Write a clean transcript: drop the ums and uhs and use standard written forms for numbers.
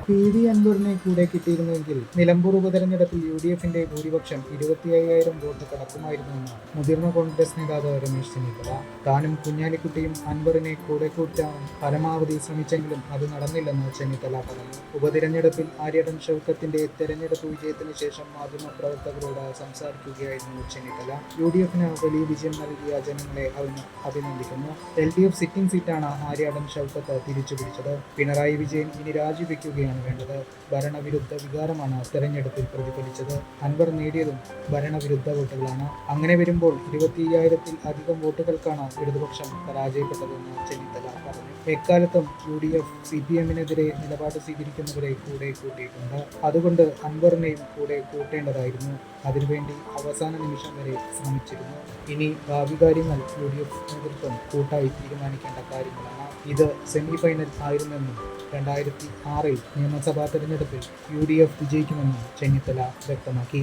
PV അൻവറിനെ കൂടെ കിട്ടിയിരുന്നുവെങ്കിൽ നിലമ്പൂർ ഉപതെരഞ്ഞെടുപ്പിൽ UDFന്റെ ഭൂരിപക്ഷം 25,000 വോട്ട് കടക്കുമായിരുന്നുവെന്ന് മുതിർന്ന കോൺഗ്രസ് നേതാവ് രമേശ് ചെന്നിത്തല. താനും കുഞ്ഞാലിക്കുട്ടിയും അൻവറിനെ കൂടെ കൂട്ടാൻ പരമാവധി ശ്രമിച്ചെങ്കിലും അത് നടന്നില്ലെന്ന് ചെന്നിത്തല പറഞ്ഞു. ഉപതെരഞ്ഞെടുപ്പിൽ ആര്യടൻ ഷൗക്കത്തിന്റെ തെരഞ്ഞെടുപ്പ് വിജയത്തിന് ശേഷം മാധ്യമപ്രവർത്തകരോട് സംസാരിക്കുകയായിരുന്നു ചെന്നിത്തല. UDFന് വലിയ വിജയം നൽകിയ ജനങ്ങളെ അഭിനന്ദിക്കുന്നു. LDF സിറ്റിംഗ് സീറ്റാണ് ആര്യടൻ ഷൗക്കത്ത് തിരിച്ചുപിടിച്ചത്. പിണറായി വിജയൻ ഇനി രാജിവെക്കുകയാണ് വേണ്ടത്. ഭരണവിരുദ്ധ വികാരമാണ് തെരഞ്ഞെടുപ്പിൽ പ്രതിഫലിച്ചത്. അൻവർ നേടിയതും ഭരണവിരുദ്ധ വോട്ടുകളാണ്. അങ്ങനെ വരുമ്പോൾ 25,000-ൽ അധികം വോട്ടുകൾക്കാണ് ഇടതുപക്ഷം പരാജയപ്പെട്ടതെന്ന് ചെന്നിത്തല പറഞ്ഞു. എക്കാലത്തും UDF CPM-നെതിരെ നിലപാട് സ്വീകരിക്കുന്നവരെ കൂടെ കൂട്ടിയിട്ടുണ്ട്. അതുകൊണ്ട് അൻവറിനെയും കൂടെ കൂട്ടേണ്ടതായിരുന്നു. അതിനുവേണ്ടി അവസാന നിമിഷം വരെ ശ്രമിച്ചിരുന്നു. ഇനി ഭാവി കാര്യങ്ങൾ UDF നേതൃത്വം കൂട്ടായി തീരുമാനിക്കേണ്ട കാര്യങ്ങളാണ്. ഇത് സെമി ഫൈനൽ ആയിരുന്നെന്നും 2006-ൽ നിയമസഭാ തെരഞ്ഞെടുപ്പിൽ UDF വിജയിക്കുമെന്നും ചെന്നിത്തല വ്യക്തമാക്കി.